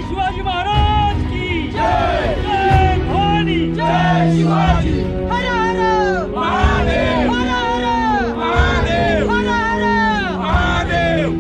शिवाजी महाराज की जय, जय भवानी, जय शिवाजी, हर हर महादेव, हर हर महादेव, हर हर महादेव।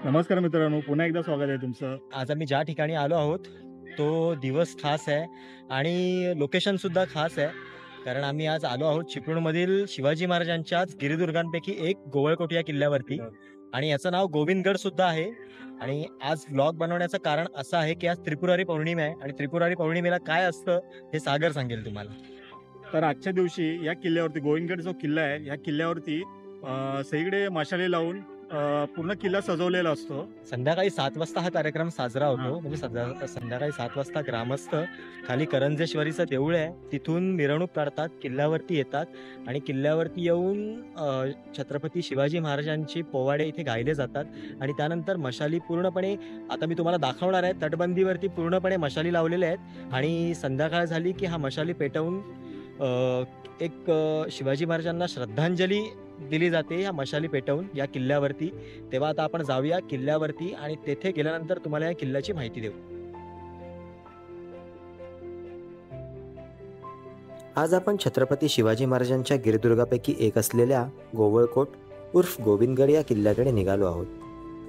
नमस्कार मित्रांनो, पुन्हा एकदा स्वागत आहे तुमचं। आज आम्ही ज्या ठिकाणी आलो आहोत तो दिवस खास आहे आणि लोकेशन सुद्धा खास आहे, कारण आम्ही आज आलो आहोत चिपळूणमधील शिवाजी महाराजांच्याच गिरिदुर्गांपैकी एक गोवळकोट या किल्ल्यावरती आणि याचं नाव गोविंदगड सुद्धा आहे। आणि आज व्लॉग बनवण्याचं कारण असं आहे की आज त्रिपुरारी पौर्णिमा आहे आणि त्रिपुरारी पौर्णिमेला काय असतं हे सागर सांगेल तुम्हाला। तर आजच्या दिवशी या किल्ल्यावरती, गोविंदगड जो किल्ला आहे या किल्ल्यावरती सगळीकडे मशाली लावून पूर्ण किल्ला सजवलेला असतो। संध्याकाळी 7 वाजता हा कार्यक्रम साजरा होतो, म्हणजे संध्याकाळी 7 वाजता ग्रामस्थ खाली करंजेश्वरीचं देऊळ आहे तिथून मिरवणूक काढतात, किल्ल्यावरती येतात आणि किल्ल्यावरती येऊन छत्रपती शिवाजी महाराजांची पोवाडे इथे गायले जातात आणि त्यानंतर मशाली पूर्णपणे, आता मी तुम्हाला दाखवणार आहे, तटबंदीवरती पूर्णपणे मशाली लावलेल्या आहेत आणि संध्याकाळ झाली की हा मशाली पेटवून एक शिवाजी महाराजांना श्रद्धांजली दिली जाते या मशाली पेटवून या किल्ल्यावरती। तेव्हा आता आपण जाऊया किल्ल्यावरती आणि तेथे गेल्यानंतर तुम्हाला या किल्ल्याची माहिती देऊ। आज आपण छत्रपती शिवाजी महाराजांच्या गिरिदुर्गापैकी एक असलेल्या गोवळकोट उर्फ गोविंदगड या किल्ल्याकडे निघालो आहोत।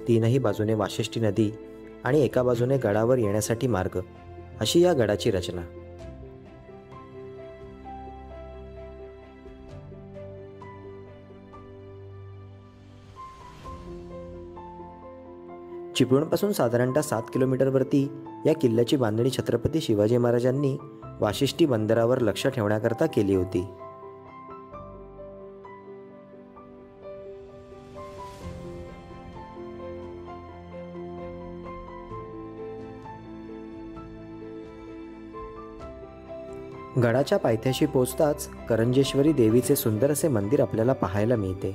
तीनही बाजूने वाशिष्ठी नदी आणि एका बाजूने गडावर येण्यासाठी मार्ग, अशी या गडाची रचना। चिपळूणपासून साधारणतः 7 किलोमीटरवरती या किल्ल्याची बांधणी छत्रपती शिवाजी महाराजांनी वाशिष्ठी बंदरावर लक्ष ठेवण्याकरता केली होती। गडाच्या पायथ्याशी पोहोचताच करंजेश्वरी देवीचे सुंदर असे मंदिर आपल्याला पाहायला मिळते।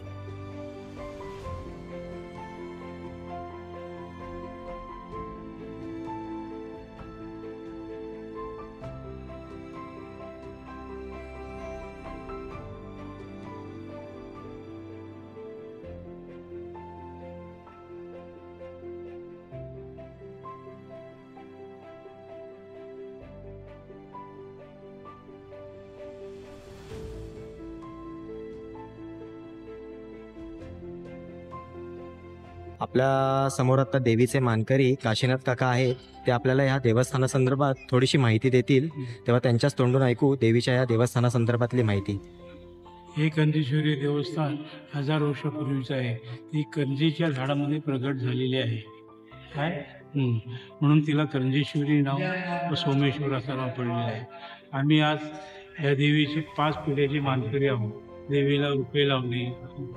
आपल्या समोर आता देवीचे मानकरी काशीनाथ काका आहेत, ते आपल्याला या देवस्थानासंदर्भात थोडीशी माहिती देतील, तेव्हा त्यांच्याच तोंडून ऐकू देवीच्या या देवस्थानासंदर्भातली माहिती। हे कंजेश्वरी देवस्थान 1000 वर्षापूर्वीचं आहे। ती करंजीच्या झाडामध्ये प्रगट झालेली आहे काय म्हणून तिला करंजेश्वरी नाव व सोमेश्वर असं नाव पडलेलं आहे। आम्ही आज या देवीची 5 पिढ्याची मानकरी आहोत। देवीला रुपे लावणे,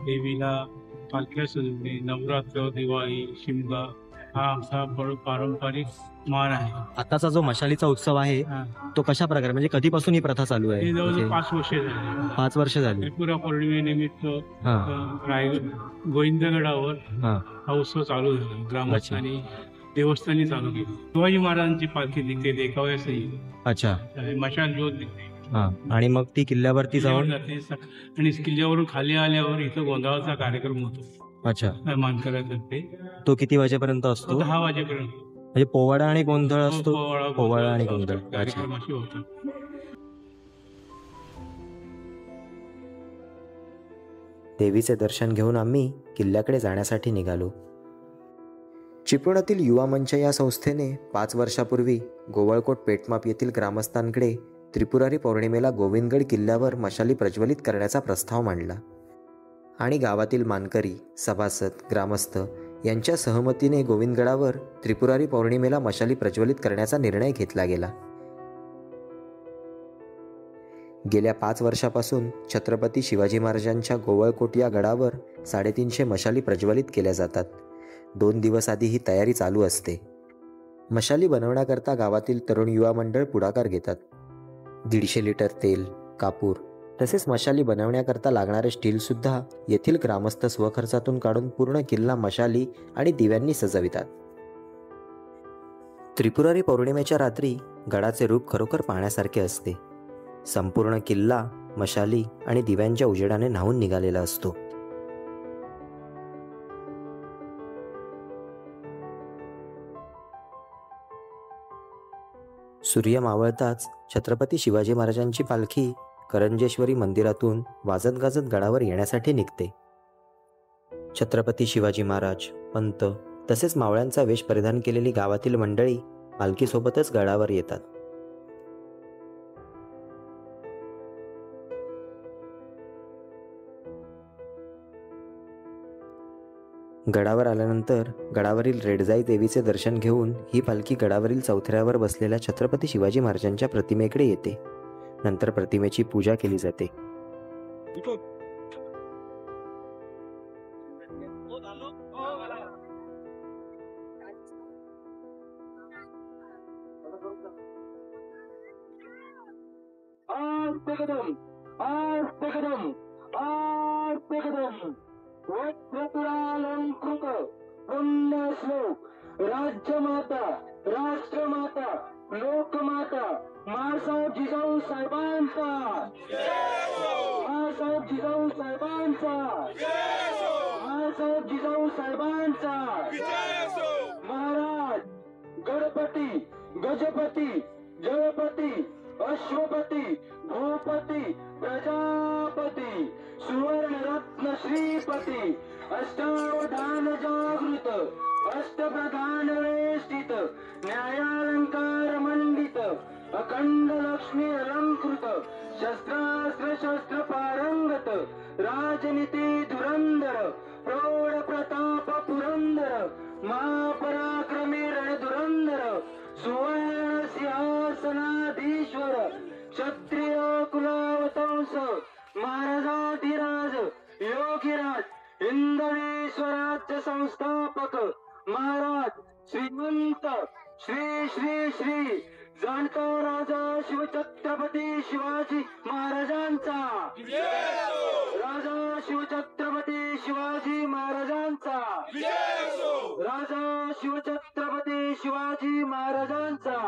देवीला पालख्या सजवणे, नवरात्र, दिवाळी, शिमगा हा आमचा पारंपरिक मान आहे। आताचा जो मशालीचा उत्सव आहे तो कशा प्रकारे, म्हणजे कधीपासून ही प्रथा चालू आहे? जवळजवळ 5 वर्षे झाली। 5 वर्ष झाली। त्रिपुरा पौर्णिमेनिमित्त रायगड गोविंदगडावर हा उत्सव चालू झाला। ग्रामस्थांनी देवस्थानी चालू केली। शिवाजी महाराजांची पालखी निघते देखाव्यासही। अच्छा, मशाल ज्योत निघते आणि मग ती किल्ल्यावरती जाऊन आणि किल्ल्यावरून खाली आल्यावर इथं गोंधळाचा कार्यक्रम होतो। अच्छा, मानकऱ्यातर्फे तो किती वाजेपर्यंत असतो? 10 वाजेपर्यंत। म्हणजे पोवाडा आणि गोंधळ असतो? पोवाडा आणि गोंधळ कार्यक्रम असे होतात। देवीचे दर्शन घेऊन आम्ही किल्ल्याकडे जाण्यासाठी निघालो। चिपळूणातील युवा मंच या संस्थेने 5 वर्षापूर्वी गोवळकोट पेटमाप येथील ग्रामस्थांकडे त्रिपुरारी पौर्णिमेला गोविंदगड किल्ल्यावर मशाली प्रज्वलित करण्याचा प्रस्ताव मांडला आणि गावातील मानकरी, सभासद, ग्रामस्थ यांच्या सहमतीने गोविंदगडावर त्रिपुरारी पौर्णिमेला मशाली प्रज्वलित करण्याचा निर्णय घेतला गेला। गेल्या 5 वर्षापासून छत्रपती शिवाजी महाराजांच्या गोवळकोट या गडावर 350 मशाली प्रज्वलित केल्या जातात। 2 दिवस आधी ही तयारी चालू असते। मशाली बनवण्याकरता गावातील तरुण युवा मंडळ पुढाकार घेतात. 150 लिटर तेल, कापूर तसेच मशाली बनवण्याकरता लागणारे स्टीलसुद्धा येथील ग्रामस्थ स्वखर्चातून काढून पूर्ण किल्ला मशाली आणि दिव्यांनी सजवितात. त्रिपुरारी पौर्णिमेच्या रात्री गडाचे रूप खरोखर पाहण्यासारखे असते. संपूर्ण किल्ला मशाली आणि दिव्यांच्या उजेडाने न्हावून निघालेला असतो. सूर्य मावळताच छत्रपती शिवाजी महाराजांची पालखी करंजेश्वरी मंदिरातून वाजत गाजत गडावर येण्यासाठी निघते. छत्रपती शिवाजी महाराज, पंत तसेच मावळ्यांचा वेश परिधान केलेली गावातील मंडळी पालखीसोबतच गडावर येतात. गडावर आल्यानंतर गडावरील रेडजाई देवीचे दर्शन घेऊन ही पालखी गडावरील चौथऱ्यावर बसलेल्या छत्रपती शिवाजी महाराजांच्या प्रतिमेकडे येते. नंतर प्रतिमेची पूजा केली जाते. राज्यमाता, राष्ट्रमाता, लोकमाता महासाहेब जिजाऊ साहेबांचा, महासाहेब जिजाऊ साहेबांचा, महासाहेब जिजाऊ साहेबांचा. महाराज गणपती, गजपती, जयपती, अश्वपती, भूपती, प्रजापती, सुवर्णरत्न श्रीपती, अष्टावधान जागृत, अष्टप्रधान वेष्टित, न्यायालंकार मंडित, अखंड लक्ष्मी अलंकृत, शस्त्रास्त्र शस्त्र पारंगत, राजनीती धुरंधर, प्रौढ प्रताप पुरंदर, महापराक्रमी रणधुरंधर, सुवर्ण सिंहासनाधीश्वर, क्षत्रिय कुलावतंस, महाराजाधिराज, योगीराज, हिंदवी स्वराज्य संस्थापक महाराज श्रीमंत श्री श्री श्री जाणता राजा शिवछत्रपती शिवाजी महाराजांचा, राजा शिवछत्रपती शिवाजी महाराजांचा, राजा शिवछत्रपती शिवाजी महाराजांचा.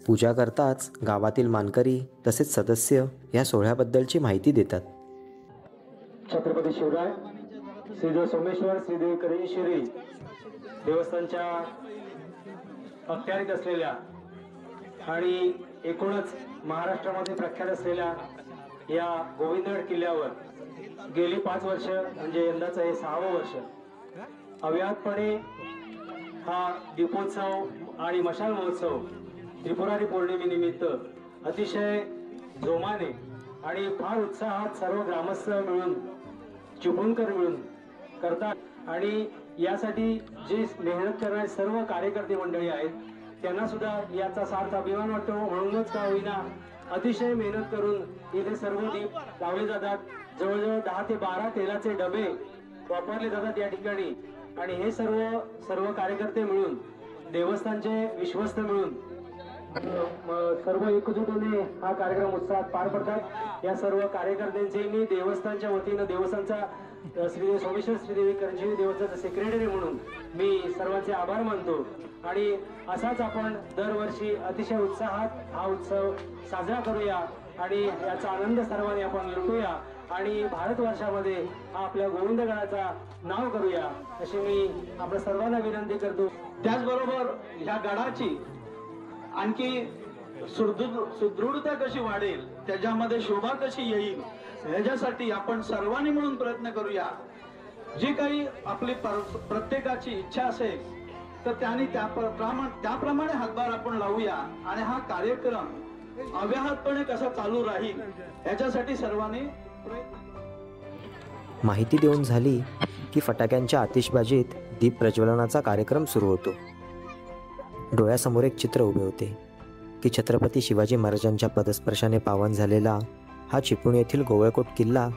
पूजा करताच गावातील मानकरी तसेच सदस्य या सोहळ्याबद्दलची माहिती देतात. छत्रपती शिवराय, श्रीदेव सोमेश्वर, श्रीदेवी करंजेश्वरी देवस्थानच्या अखत्यारीत असलेल्या आणि एकूणच महाराष्ट्रामध्ये प्रख्यात असलेल्या या गोविंदगड किल्ल्यावर गेली 5 वर्ष म्हणजे यंदाचं हे 6वं वर्ष अव्याहतपणे हा दीपोत्सव आणि मशाल महोत्सव त्रिपुरारी पौर्णिमेनिमित्त अतिशय जोमाने आणि फार उत्साहात सर्व ग्रामस्थ मिळून, चिपळूणकर मिळून करतात. आणि यासाठी जे मेहनत करणारे सर्व कार्यकर्ते मंडळी आहेत त्यांना सुद्धा याचा सार्थ अभिमान वाटतो. म्हणूनच का होईना अतिशय मेहनत करून इथे सर्व दीप लावले जातात. जवळजवळ 10 ते 12 तेलाचे डबे वापरले जातात या ठिकाणी. आणि हे सर्व कार्यकर्ते मिळून, देवस्थानचे विश्वस्त मिळून सर्व एकजुटीने हा कार्यक्रम उत्साहात पार पडतात. या सर्व कार्यकर्त्यांचे मी देवस्थानच्या वतीनं, देवस्थानचा श्रीदेवी सोमेश्वर श्रीदेवी करंजेश्वरी देवस्थानचा सेक्रेटरी म्हणून मी सर्वांचे आभार मानतो. आणि असाच आपण दरवर्षी अतिशय उत्साहात हा उत्सव साजरा करूया आणि याचा आनंद सर्वांनी आपण लुटूया आणि भारतवर्षामध्ये हा आपल्या गोविंदगडाचा नाव करूया अशी मी आपल्या सर्वांना विनंती करतो. त्याचबरोबर ह्या गडाची आणखी सुदृढता कशी वाढेल, त्याच्यामध्ये शोभा कशी येईल, ह्याच्यासाठी आपण सर्वांनी मिळून प्रयत्न करूया. जी काही आपली प्रत्येकाची इच्छा असेल तर त्यांनी त्याप्रमाणे हातभार आपण लावूया आणि हा कार्यक्रम अव्याहतपणे कसा चालू राहील याच्यासाठी सर्वांनी माहिती देऊन झाली की फटाक्यांच्या आतिषबाजीत दीप प्रज्वलनाचा कार्यक्रम सुरू होतो. डोळ्यासमोर एक चित्र उभे होते की छत्रपती शिवाजी महाराजांच्या पदस्पर्शाने पावन झालेला हा चिपळूण येथील गोवळकोट किल्ला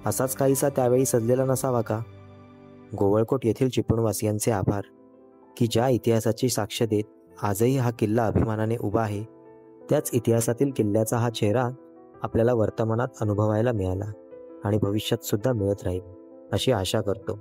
असाच काहीसा त्यावेळी सजलेला नसावा का? गोवळकोट येथील चिपळूणवासियांचे आभार की ज्या इतिहासाची साक्ष देत आजही हा किल्ला अभिमानाने उभा आहे, त्याच इतिहासातील किल्ल्याचा हा चेहरा आपल्याला वर्तमानात अनुभवायला मिळाला आणि भविष्यात सुद्धा मिळत राहील अशी आशा करतो.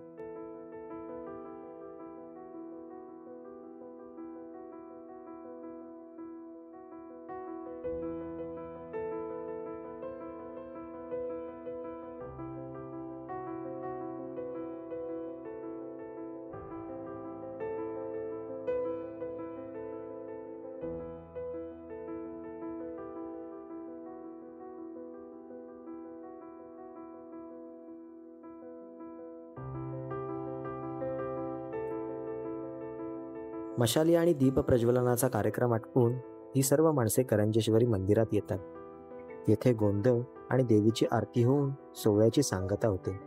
मशाली आणि दीप प्रज्वलनाचा कार्यक्रम आटपून ही सर्व माणसे करंजेश्वरी मंदिरात येतात. येथे गोंधळ आणि देवीची आरती होऊन सोहळ्याची सांगता होते.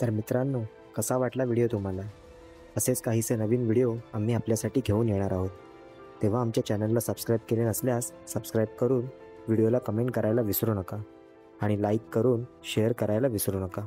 तर मित्रांनो, कसा वाटला व्हिडिओ तुम्हाला? असेच काहीसे नवीन व्हिडिओ आम्ही आपल्यासाठी घेऊन येणार आहोत. तेव्हा आमच्या चॅनलला सबस्क्राईब केले नसल्यास सबस्क्राईब करून व्हिडिओला कमेंट करायला विसरू नका आणि लाईक करून शेअर करायला विसरू नका.